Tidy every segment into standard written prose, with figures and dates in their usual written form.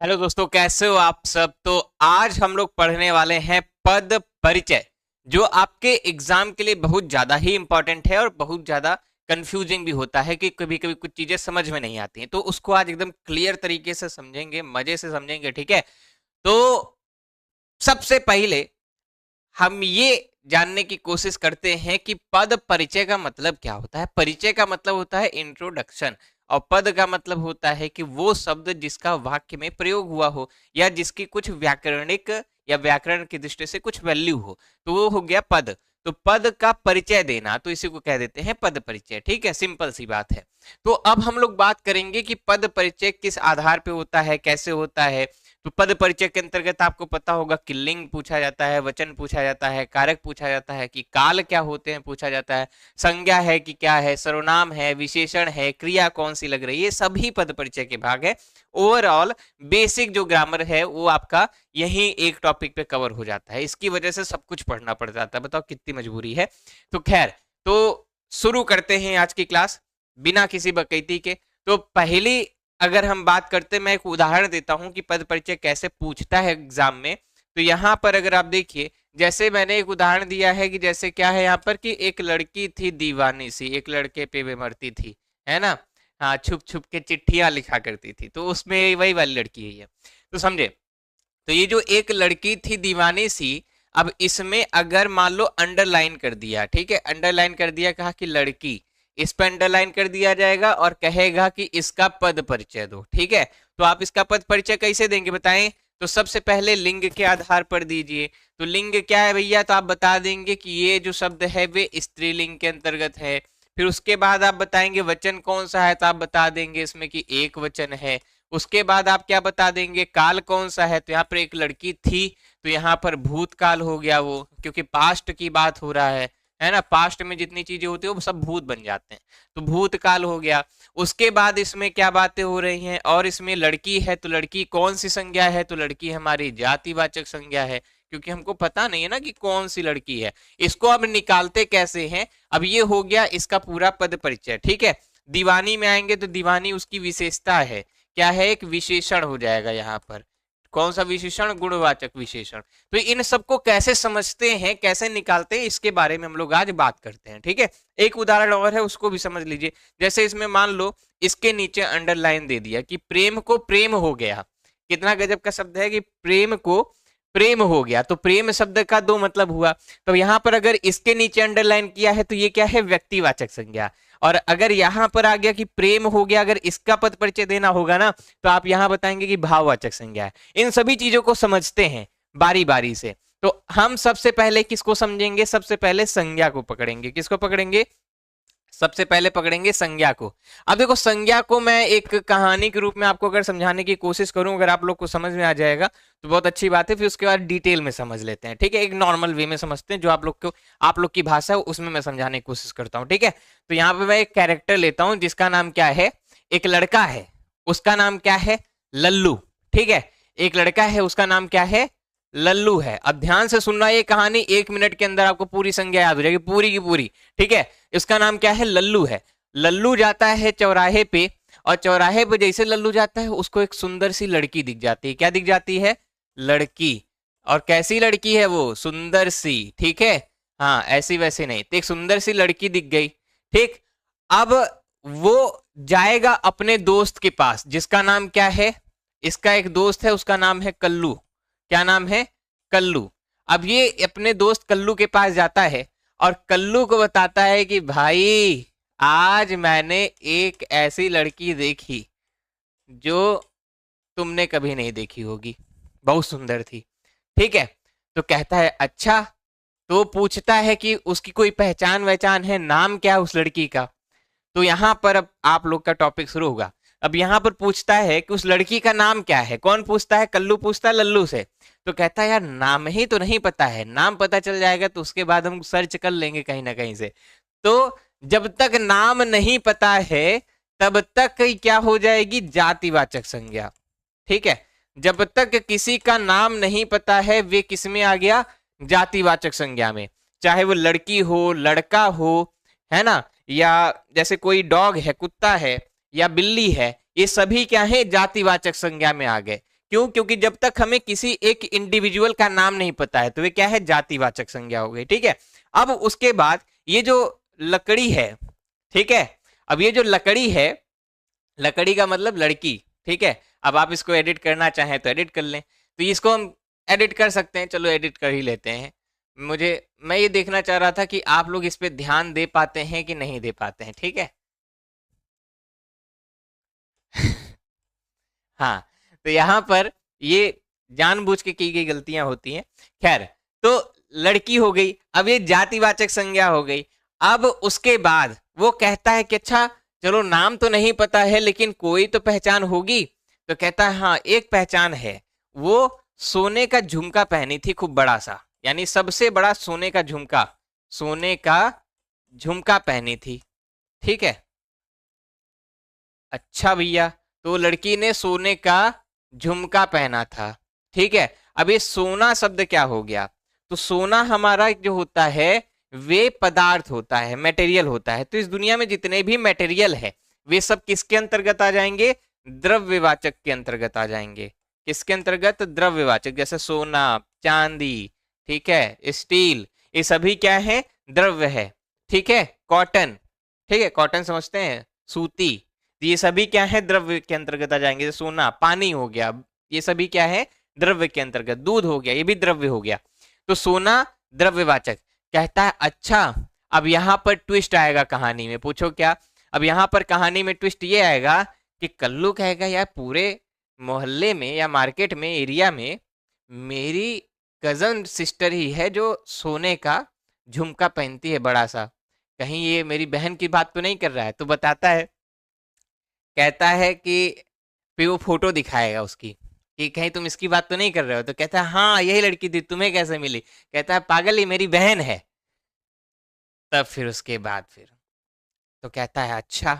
Hello दोस्तों, कैसे हो आप सब। तो आज हम लोग पढ़ने वाले हैं पद परिचय, जो आपके एग्जाम के लिए बहुत ज्यादा ही इंपॉर्टेंट है और बहुत ज्यादा कंफ्यूजिंग भी होता है कि कभी कभी कुछ चीजें समझ में नहीं आती हैं। तो उसको आज एकदम क्लियर तरीके से समझेंगे, मजे से समझेंगे, ठीक है। तो सबसे पहले हम ये जानने की कोशिश करते हैं कि पद परिचय का मतलब क्या होता है। परिचय का मतलब होता है इंट्रोडक्शन, और पद का मतलब होता है कि वो शब्द जिसका वाक्य में प्रयोग हुआ हो या जिसकी कुछ व्याकरणिक या व्याकरण की दृष्टि से कुछ वैल्यू हो, तो वो हो गया पद। तो पद का परिचय देना, तो इसी को कह देते हैं पद परिचय। ठीक है, सिंपल सी बात है। तो अब हम लोग बात करेंगे कि पद परिचय किस आधार पे होता है, कैसे होता है। तो पद परिचय के अंतर्गत आपको पता होगा कि लिंग पूछा जाता है, वचन पूछा जाता है, कारक पूछा जाता है, कि काल क्या होते हैं पूछा जाता है, संज्ञा है कि क्या है, सर्वनाम है, विशेषण है, क्रिया कौन सी लग रही है, ये सभी पद परिचय के भाग है। ओवरऑल बेसिक जो ग्रामर है वो आपका यही एक टॉपिक पे कवर हो जाता है। इसकी वजह से सब कुछ पढ़ना पड़ जाता है। बताओ कितनी मजबूरी है। तो खैर, तो शुरू करते हैं आज की क्लास बिना किसी बकैती के। तो पहली अगर हम बात करते, मैं एक उदाहरण देता हूं कि पद परिचय कैसे पूछता है एग्जाम में। तो यहां पर अगर आप देखिए, जैसे मैंने एक उदाहरण दिया है कि जैसे क्या है यहाँ पर कि एक लड़की थी दीवानी सी, एक लड़के पे बेमरती थी, है ना। हाँ, छुप छुप के चिट्ठियां लिखा करती थी, तो उसमें वही वाली लड़की है ये। तो समझे। तो ये जो एक लड़की थी दीवानी सी, अब इसमें अगर मान लो अंडरलाइन कर दिया, ठीक है, अंडरलाइन कर दिया, कहा कि लड़की, इस पर अंडरलाइन कर दिया जाएगा और कहेगा कि इसका पद परिचय दो। ठीक है, तो आप इसका पद परिचय कैसे देंगे बताएं। तो सबसे पहले लिंग के आधार पर दीजिए। तो लिंग क्या है भैया, तो आप बता देंगे कि ये जो शब्द है वे स्त्रीलिंग के अंतर्गत है। फिर उसके बाद आप बताएंगे वचन कौन सा है, तो आप बता देंगे इसमें कि एक वचन है। उसके बाद आप क्या बता देंगे, काल कौन सा है, तो यहाँ पर एक लड़की थी, तो यहाँ पर भूतकाल हो गया वो, क्योंकि पास्ट की बात हो रहा है ना। पास्ट में जितनी चीजें होती है वो सब भूत बन जाते हैं, तो भूतकाल हो गया। उसके बाद इसमें क्या बातें हो रही हैं, और इसमें लड़की है, तो लड़की कौन सी संज्ञा है, तो लड़की हमारी जातिवाचक संज्ञा है, क्योंकि हमको पता नहीं है ना कि कौन सी लड़की है। इसको अब निकालते कैसे हैं। अब ये हो गया इसका पूरा पद परिचय। ठीक है, दीवानी में आएंगे तो दीवानी उसकी विशेषता है, क्या है, एक विशेषण हो जाएगा यहाँ पर। कौन सा विशेषण, गुणवाचक विशेषण। तो इन सबको कैसे समझते हैं, कैसे निकालते हैं, इसके बारे में हम लोग आज बात करते हैं। ठीक है, एक उदाहरण और है, उसको भी समझ लीजिए। जैसे इसमें मान लो इसके नीचे अंडरलाइन दे दिया कि प्रेम को प्रेम हो गया। कितना गजब का शब्द है कि प्रेम को प्रेम हो गया। तो प्रेम शब्द का दो मतलब हुआ। तो यहां पर अगर इसके नीचे अंडरलाइन किया है तो ये क्या है, व्यक्तिवाचक संज्ञा। और अगर यहां पर आ गया कि प्रेम हो गया, अगर इसका पद परिचय देना होगा ना, तो आप यहां बताएंगे कि भाववाचक संज्ञा है। इन सभी चीजों को समझते हैं बारी बारी से। तो हम सबसे पहले किसको समझेंगे, सबसे पहले संज्ञा को पकड़ेंगे। किसको पकड़ेंगे, सबसे पहले पकड़ेंगे संज्ञा को। अब देखो, संज्ञा को मैं एक कहानी के रूप में आपको अगर समझाने की कोशिश करूं, अगर आप लोग को समझ में आ जाएगा तो बहुत अच्छी बात है। फिर उसके बाद डिटेल में समझ लेते हैं। ठीक है, एक नॉर्मल वे में समझते हैं, जो आप लोग को, आप लोग की भाषा है उसमें मैं समझाने की कोशिश करता हूँ। ठीक है, तो यहाँ पे मैं एक कैरेक्टर लेता हूँ जिसका नाम क्या है, एक लड़का है, उसका नाम क्या है, लल्लू। ठीक है, एक लड़का है, उसका नाम क्या है, लल्लू है। अब ध्यान से सुनना, ये कहानी 1 मिनट के अंदर आपको पूरी संज्ञा याद हो जाएगी, पूरी की पूरी। ठीक है, इसका नाम क्या है, लल्लू है। लल्लू जाता है चौराहे पे, और चौराहे पे जैसे लल्लू जाता है उसको एक सुंदर सी लड़की दिख जाती है। क्या दिख जाती है, लड़की। और कैसी लड़की है वो, सुंदर सी। ठीक है, हाँ, ऐसी वैसी नहीं, तो एक सुंदर सी लड़की दिख गई। ठीक, अब वो जाएगा अपने दोस्त के पास, जिसका नाम क्या है, इसका एक दोस्त है, उसका नाम है कल्लू। क्या नाम है, कल्लू। अब ये अपने दोस्त कल्लू के पास जाता है और कल्लू को बताता है कि भाई, आज मैंने एक ऐसी लड़की देखी जो तुमने कभी नहीं देखी होगी, बहुत सुंदर थी। ठीक है, तो कहता है अच्छा। तो पूछता है कि उसकी कोई पहचान वहचान है, नाम क्या है उस लड़की का। तो यहां पर अब आप लोग का टॉपिक शुरू होगा। अब यहां पर पूछता है कि उस लड़की का नाम क्या है। कौन पूछता है, कल्लू पूछता है लल्लू से। तो कहता है यार, नाम ही तो नहीं पता है, नाम पता चल जाएगा तो उसके बाद हम सर्च कर लेंगे कहीं ना कहीं से। तो जब तक नाम नहीं पता है तब तक क्या हो जाएगी, जातिवाचक संज्ञा। ठीक है, जब तक किसी का नाम नहीं पता है वे किस में आ गया, जातिवाचक संज्ञा में। चाहे वो लड़की हो, लड़का हो, है ना, या जैसे कोई डॉग है, कुत्ता है, या बिल्ली है, ये सभी क्या है, जातिवाचक संज्ञा में आ गए। क्यों? क्योंकि जब तक हमें किसी एक इंडिविजुअल का नाम नहीं पता है तो वे क्या है, जातिवाचक संज्ञा हो गई। ठीक है, अब उसके बाद ये जो लकड़ी है, ठीक है, अब ये जो लकड़ी है, लकड़ी का मतलब लड़की, ठीक है, अब आप इसको एडिट करना चाहें तो एडिट कर लें, तो इसको हम एडिट कर सकते हैं, चलो एडिट कर ही लेते हैं। मैं ये देखना चाह रहा था कि आप लोग इस पे ध्यान दे पाते हैं कि नहीं दे पाते हैं, ठीक है। हाँ, तो यहाँ पर ये जानबूझ के की गई गलतियां होती हैं। खैर, तो लड़की हो गई, अब ये जातिवाचक संज्ञा हो गई। अब उसके बाद वो कहता है कि अच्छा चलो नाम तो नहीं पता है लेकिन कोई तो पहचान होगी, तो कहता है हाँ एक पहचान है, वो सोने का झुमका पहनी थी खूब बड़ा सा, यानी सबसे बड़ा सोने का झुमका, सोने का झुमका पहनी थी। ठीक है, अच्छा भैया, तो लड़की ने सोने का झुमका पहना था। ठीक है, अब ये सोना शब्द क्या हो गया, तो सोना हमारा जो होता है वे पदार्थ होता है, मटेरियल होता है। तो इस दुनिया में जितने भी मटेरियल है वे सब किसके अंतर्गत आ जाएंगे, द्रव्यवाचक के अंतर्गत आ जाएंगे। किसके अंतर्गत, द्रव्यवाचक, जैसे सोना, चांदी, ठीक है, स्टील, ये सभी क्या है, द्रव्य है। ठीक है, कॉटन, ठीक है, कॉटन समझते हैं, सूती, तो ये सभी क्या है, द्रव्य के अंतर्गत आ जाएंगे। जैसे सोना, पानी हो गया, ये सभी क्या है, द्रव्य के अंतर्गत। दूध हो गया, ये भी द्रव्य हो गया। तो सोना द्रव्यवाचक। कहता है अच्छा, अब यहां पर ट्विस्ट आएगा कहानी में, पूछो क्या। अब यहां पर कहानी में ट्विस्ट ये आएगा कि कल्लू कहेगा यार पूरे मोहल्ले में या मार्केट में, एरिया में मेरी कजन सिस्टर ही है जो सोने का झुमका पहनती है बड़ा सा, कहीं ये मेरी बहन की बात तो नहीं कर रहा है। तो बताता है, कहता है कि फिर वो फोटो दिखाएगा उसकी कि कहीं तुम इसकी बात तो नहीं कर रहे हो। तो कहता है हाँ यही लड़की थी, तुम्हें कैसे मिली। कहता है पागल, ये मेरी बहन है। तब फिर उसके बाद फिर तो कहता है अच्छा,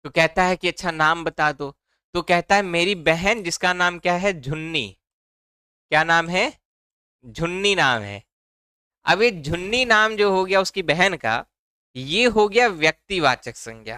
तो कहता है कि अच्छा नाम बता दो। तो कहता है मेरी बहन जिसका नाम क्या है, झुन्नी। क्या नाम है, झुन्नी नाम है। अब ये झुन्नी नाम जो हो गया उसकी बहन का, ये हो गया व्यक्तिवाचक संज्ञा।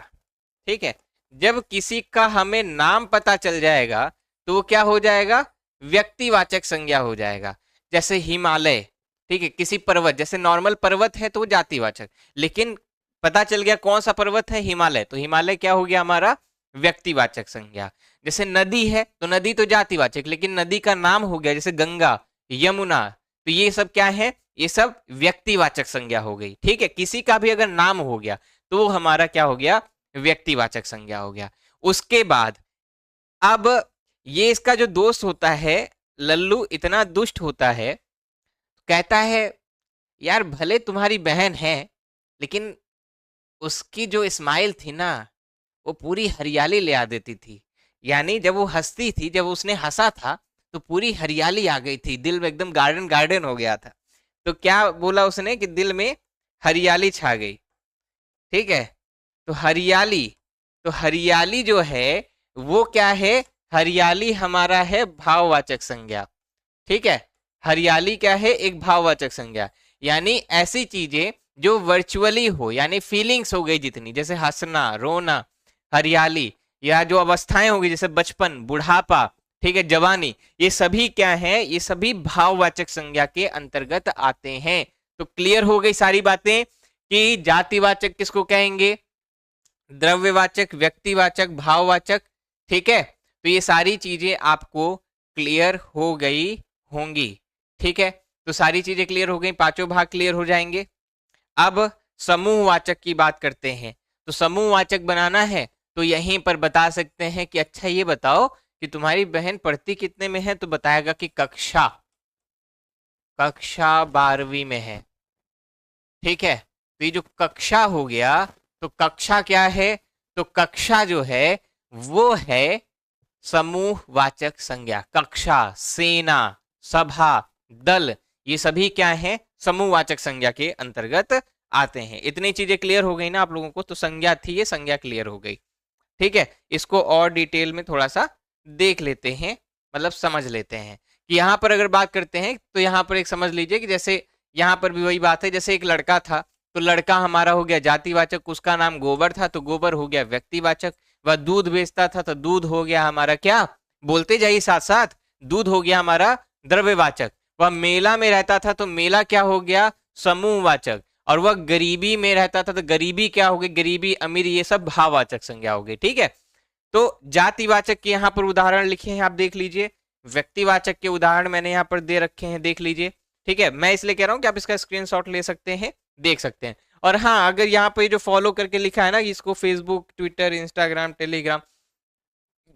ठीक है, जब किसी का हमें नाम पता चल जाएगा तो वो क्या हो जाएगा, व्यक्तिवाचक संज्ञा हो जाएगा। जैसे हिमालय, ठीक है, किसी पर्वत, जैसे नॉर्मल पर्वत है तो वो जातिवाचक, लेकिन पता चल गया कौन सा पर्वत है, हिमालय, तो हिमालय क्या हो गया हमारा, व्यक्तिवाचक संज्ञा। जैसे नदी है तो नदी तो जातिवाचक, लेकिन नदी का नाम हो गया जैसे गंगा, यमुना, तो ये सब क्या है, ये सब व्यक्तिवाचक संज्ञा हो गई। ठीक है, किसी का भी अगर नाम हो गया तो वो हमारा क्या हो गया, व्यक्तिवाचक संज्ञा हो गया। उसके बाद अब ये इसका जो दोस्त होता है लल्लू, इतना दुष्ट होता है, कहता है यार भले तुम्हारी बहन है लेकिन उसकी जो स्माइल थी ना वो पूरी हरियाली ले आ देती थी। यानी जब वो हंसती थी, जब उसने हंसा था तो पूरी हरियाली आ गई थी, दिल में एकदम गार्डन गार्डन हो गया था। तो क्या बोला उसने कि दिल में हरियाली छा गई। ठीक है, तो हरियाली, तो हरियाली जो है वो क्या है, हरियाली हमारा है भाववाचक संज्ञा। ठीक है, हरियाली क्या है, एक भाववाचक संज्ञा, यानी ऐसी चीजें जो वर्चुअली हो, यानी फीलिंग्स हो गई जितनी, जैसे हंसना, रोना, हरियाली, या जो अवस्थाएं होगी जैसे बचपन, बुढ़ापा, ठीक है, जवानी, ये सभी क्या है, ये सभी भाववाचक संज्ञा के अंतर्गत आते हैं। तो क्लियर हो गई सारी बातें कि जातिवाचक किसको कहेंगे, द्रव्यवाचक, व्यक्तिवाचक, भाववाचक। ठीक है, तो ये सारी चीजें आपको क्लियर हो गई होंगी। ठीक है, तो सारी चीजें क्लियर हो गई, पांचों भाग क्लियर हो जाएंगे। अब समूहवाचक की बात करते हैं। तो समूहवाचक बनाना है तो यहीं पर बता सकते हैं कि अच्छा ये बताओ कि तुम्हारी बहन पढ़ती कितने में है, तो बताएगा कि कक्षा, कक्षा 12वीं में है। ठीक है, तो ये जो कक्षा हो गया, तो कक्षा क्या है, तो कक्षा जो है वो है समूहवाचक संज्ञा। कक्षा, सेना, सभा, दल, ये सभी क्या है, समूहवाचक संज्ञा के अंतर्गत आते हैं। इतनी चीजें क्लियर हो गई ना आप लोगों को, तो संज्ञा थी ये, संज्ञा क्लियर हो गई। ठीक है, इसको और डिटेल में थोड़ा सा देख लेते हैं, मतलब समझ लेते हैं कि यहाँ पर अगर बात करते हैं तो यहाँ पर एक समझ लीजिए कि जैसे यहाँ पर भी वही बात है, जैसे एक लड़का था तो लड़का हमारा हो गया जातिवाचक, उसका नाम गोबर था तो गोबर हो गया व्यक्तिवाचक। वह दूध बेचता था तो दूध हो गया हमारा क्या, बोलते जाइए साथ साथ, दूध हो गया हमारा द्रव्यवाचक, वह मेला में रहता था तो मेला क्या हो गया, समूहवाचक, और वह गरीबी में रहता था तो गरीबी क्या हो गई, गरीबी, अमीरी, ये सब भाववाचक संज्ञा हो गई। ठीक है, तो जातिवाचक के यहाँ पर उदाहरण लिखे हैं, आप देख लीजिए। व्यक्तिवाचक के उदाहरण मैंने यहाँ पर दे रखे हैं, देख लीजिए। ठीक है, मैं इसलिए कह रहा हूँ कि आप इसका स्क्रीनशॉट ले सकते हैं, देख सकते हैं। और हाँ, अगर यहाँ पे जो फॉलो करके लिखा है ना, इसको फेसबुक, ट्विटर, इंस्टाग्राम, टेलीग्राम,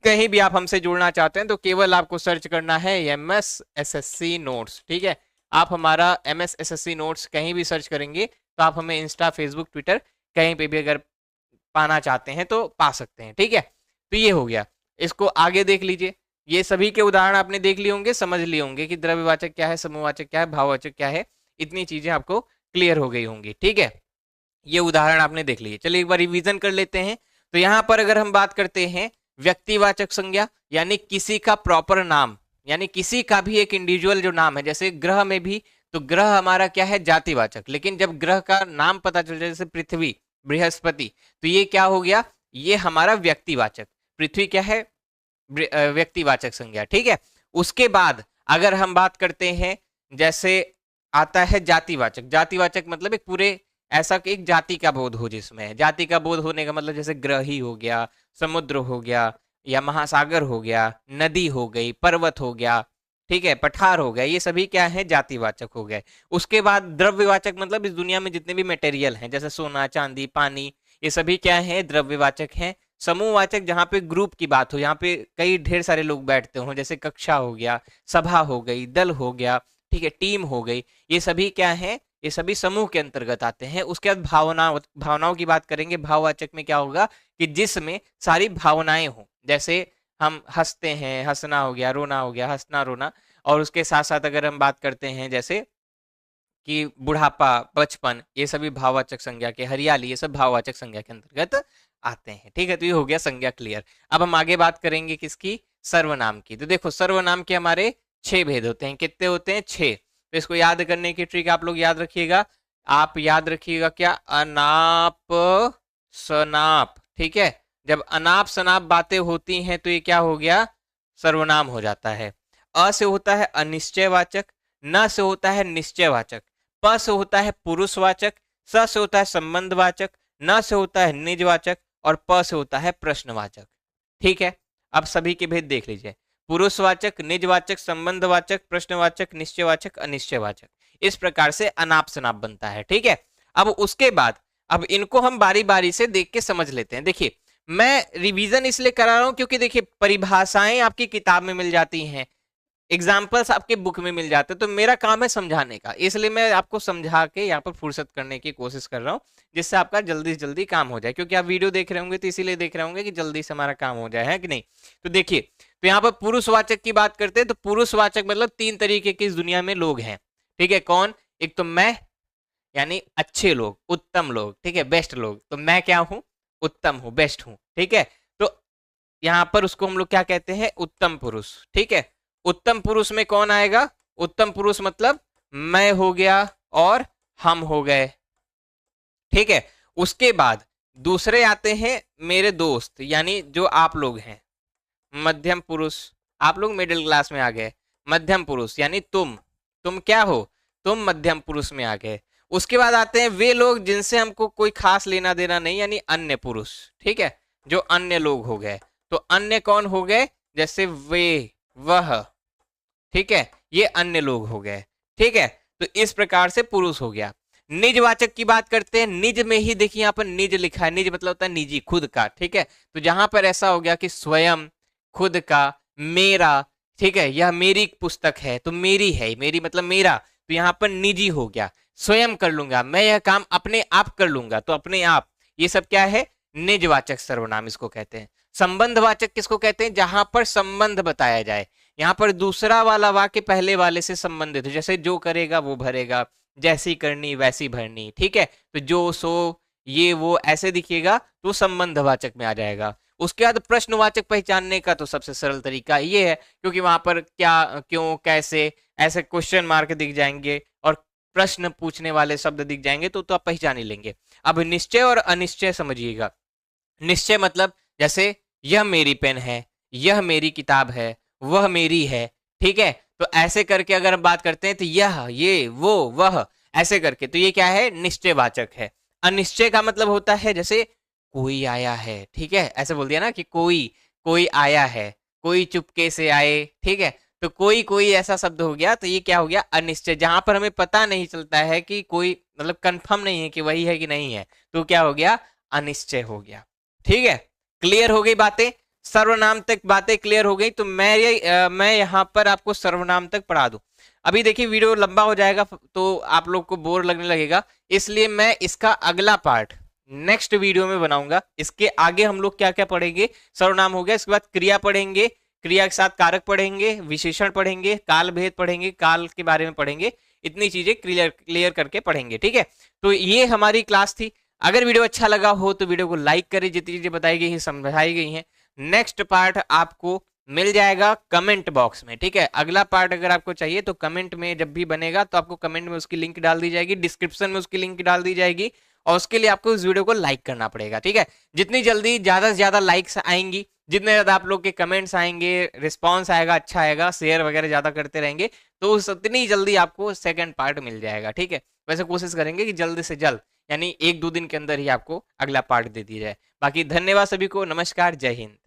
कहीं भी आप हमसे जुड़ना चाहते हैं तो केवल आपको सर्च करना है MSSSC नोट्स। ठीक है, आप हमारा MSSSC नोट्स कहीं भी सर्च करेंगे तो आप हमें इंस्टा, फेसबुक, ट्विटर कहीं पे भी अगर पाना चाहते हैं तो पा सकते हैं। ठीक है, तो ये हो गया। इसको आगे देख लीजिए, ये सभी के उदाहरण आपने देख लिए होंगे, समझ लिए होंगे कि द्रव्यवाचक क्या है, समूहवाचक क्या है, भाववाचक क्या है, इतनी चीजें आपको क्लियर हो गई होंगी। ठीक है, ये उदाहरण आपने देख लिए। चलिए एक बार रिवीजन कर लेते हैं। तो यहां पर अगर हम बात करते हैं व्यक्तिवाचक संज्ञा, यानी किसी का प्रॉपर नाम, यानी किसी का भी एक इंडिविजुअल जो नाम है, जैसे ग्रह में भी, तो ग्रह हमारा क्या है, जातिवाचक। लेकिन जब ग्रह का नाम पता चल जाए, जैसे पृथ्वी, बृहस्पति, तो ये क्या हो गया, ये हमारा व्यक्तिवाचक। पृथ्वी क्या है, व्यक्तिवाचक संज्ञा। ठीक है, उसके बाद अगर हम बात करते हैं, जैसे आता है जातिवाचक। जातिवाचक मतलब एक पूरे ऐसा कि एक जाति का बोध हो, जिसमें जाति का बोध होने का मतलब जैसे ग्रह ही हो गया, समुद्र हो गया, या महासागर हो गया, नदी हो गई, पर्वत हो गया, ठीक है, पठार हो गया, ये सभी क्या है, जातिवाचक हो गए। उसके बाद द्रव्यवाचक मतलब इस दुनिया में जितने भी मटेरियल हैं, जैसे सोना, चांदी, पानी, ये सभी क्या है, द्रव्यवाचक हैं। समूहवाचक जहाँ पे ग्रुप की बात हो, यहाँ पे कई ढेर सारे लोग बैठते हो, जैसे कक्षा हो गया, सभा हो गई, दल हो गया, ठीक है, टीम हो गई, ये सभी क्या है, ये सभी समूह के अंतर्गत आते हैं। उसके बाद भावनाओं की बात करेंगे। भाववाचक में क्या होगा कि जिसमें सारी भावनाएं हो, जैसे हम हंसते हैं, हंसना हो गया, रोना हो गया, हंसना रोना। और उसके साथ साथ अगर हम बात करते हैं जैसे कि बुढ़ापा, बचपन, ये सभी भाववाचक संज्ञा के, हरियाली, ये सब भाववाचक संज्ञा के अंतर्गत आते हैं। ठीक है, तो ये हो गया संज्ञा क्लियर। अब हम आगे बात करेंगे किसकी, सर्वनाम की। तो देखो सर्वनाम के हमारे 6 भेद होते हैं। कितने होते हैं, 6। तो इसको याद करने की ट्रिक आप लोग याद रखिएगा। आप याद रखिएगा क्या, अनाप सनाप। ठीक है, जब अनाप शनाप बातें होती हैं तो ये क्या हो गया, सर्वनाम हो जाता है। अ से होता है अनिश्चयवाचक, न से होता है निश्चयवाचक, प से होता है पुरुषवाचक, स से होता है संबंधवाचक, न से होता है निजवाचक, और प से होता है प्रश्नवाचक। ठीक है, अब सभी के भेद देख लीजिए। पुरुषवाचक, निजवाचक, संबंधवाचक, प्रश्नवाचक, निश्चयवाचक, अनिश्चयवाचक, इस प्रकार से अनाप शनाप बनता है। ठीक है, अब उसके बाद अब इनको हम बारी बारी से देख के समझ लेते हैं। देखिए मैं रिवीजन इसलिए करा रहा हूं क्योंकि देखिए परिभाषाएं आपकी किताब में मिल जाती हैं, एग्जाम्पल्स आपके बुक में मिल जाते हैं, तो मेरा काम है समझाने का, इसलिए मैं आपको समझा के यहाँ पर फुर्सत करने की कोशिश कर रहा हूँ, जिससे आपका जल्दी से जल्दी काम हो जाए। क्योंकि आप वीडियो देख रहे होंगे तो इसीलिए देख रहे होंगे कि जल्दी से हमारा काम हो जाए, है कि नहीं। तो देखिए, तो यहाँ पर पुरुषवाचक की बात करते हैं, तो पुरुषवाचक मतलब 3 तरीके के इस दुनिया में लोग हैं। ठीक है, कौन, एक तो मैं, यानी अच्छे लोग, उत्तम लोग, ठीक है, बेस्ट लोग। तो मैं क्या हूं, उत्तम हूं, बेस्ट हूं। ठीक है, तो यहां पर उसको हम लोग क्या कहते हैं, उत्तम पुरुष। ठीक है, उत्तम पुरुष में कौन आएगा, उत्तम पुरुष मतलब मैं हो गया और हम हो गए। ठीक है, उसके बाद दूसरे आते हैं मेरे दोस्त, यानी जो आप लोग हैं। मध्यम पुरुष, आप लोग मिडिल क्लास में आ गए। मध्यम पुरुष यानी तुम क्या हो, तुम मध्यम पुरुष में आ गए। उसके बाद आते हैं वे लोग जिनसे हमको कोई खास लेना देना नहीं, यानी अन्य पुरुष। ठीक है, जो अन्य लोग हो गए। तो अन्य कौन हो गए, जैसे वे, वह, ठीक है, ये अन्य लोग हो गए। ठीक है, तो इस प्रकार से पुरुष हो गया। निजवाचक की बात करते हैं। निज में ही देखिए यहाँ पर निज लिखा है, निज मतलब होता है निजी, खुद का। ठीक है, तो जहां पर ऐसा हो गया कि स्वयं, खुद का, मेरा, ठीक है, यह मेरी पुस्तक है तो मेरी है, मेरी मतलब मेरा, तो यहाँ पर निजी हो गया। स्वयं कर लूंगा, मैं यह काम अपने आप कर लूंगा, तो अपने आप, ये सब क्या है, निजवाचक सर्वनाम इसको कहते हैं। संबंधवाचक किसको कहते हैं, जहां पर संबंध बताया जाए। यहाँ पर दूसरा वाला वाक्य पहले वाले से संबंधित है, जैसे जो करेगा वो भरेगा, जैसी करनी वैसी भरनी। ठीक है, तो जो, सो, ये, वो ऐसे दिखिएगा तो संबंधवाचक में आ जाएगा। उसके बाद प्रश्नवाचक पहचानने का तो सबसे सरल तरीका ये है, क्योंकि वहां पर क्या, क्यों, कैसे, ऐसे क्वेश्चन मार्क दिख जाएंगे और प्रश्न पूछने वाले शब्द दिख जाएंगे, तो आप पहचान ही लेंगे। अब निश्चय और अनिश्चय समझिएगा। निश्चय मतलब जैसे यह मेरी पेन है, यह मेरी किताब है, वह मेरी है, ठीक है। तो ऐसे करके अगर हम बात करते हैं तो यह, ये, वो, वह, ऐसे करके, तो ये क्या है, निश्चयवाचक है। अनिश्चय का मतलब होता है जैसे कोई आया है, ठीक है, ऐसे बोल दिया ना कि कोई, कोई आया है, कोई चुपके से आए, ठीक है। तो कोई कोई ऐसा शब्द हो गया, तो ये क्या हो गया, अनिश्चय, जहां पर हमें पता नहीं चलता है कि कोई, मतलब कंफर्म नहीं है कि वही है कि नहीं है, तो क्या हो गया, अनिश्चय हो गया। ठीक है, क्लियर हो गई बातें, सर्वनाम तक बातें क्लियर हो गई। तो मैं यहाँ पर आपको सर्वनाम तक पढ़ा दूं। अभी देखिए वीडियो लंबा हो जाएगा तो आप लोग को बोर लगने लगेगा, इसलिए मैं इसका अगला पार्ट नेक्स्ट वीडियो में बनाऊंगा। इसके आगे हम लोग क्या क्या पढ़ेंगे, सर्वनाम हो गया, इसके बाद क्रिया पढ़ेंगे, क्रिया के साथ कारक पढ़ेंगे, विशेषण पढ़ेंगे, काल भेद पढ़ेंगे, काल के बारे में पढ़ेंगे, इतनी चीजें क्लियर क्लियर करके पढ़ेंगे। ठीक है, तो ये हमारी क्लास थी। अगर वीडियो अच्छा लगा हो तो वीडियो को लाइक करें, जितनी चीजें बताई गई हैं समझाई गई हैं। नेक्स्ट पार्ट आपको मिल जाएगा कमेंट बॉक्स में, ठीक है। अगला पार्ट अगर आपको चाहिए तो कमेंट में जब भी बनेगा तो आपको कमेंट में उसकी लिंक डाल दी जाएगी, डिस्क्रिप्शन में उसकी लिंक डाल दी जाएगी, और उसके लिए आपको इस वीडियो को लाइक करना पड़ेगा। ठीक है, जितनी जल्दी ज्यादा से ज्यादा लाइक्स आएंगी, जितने ज्यादा आप लोग के कमेंट्स आएंगे, रिस्पॉन्स आएगा, अच्छा आएगा, शेयर वगैरह ज्यादा करते रहेंगे, तो उतनी जल्दी आपको सेकंड पार्ट मिल जाएगा। ठीक है, वैसे कोशिश करेंगे कि जल्द से जल्द, यानी 1-2 दिन के अंदर ही आपको अगला पार्ट दे दिया जाए। बाकी धन्यवाद सभी को, नमस्कार, जय हिंद।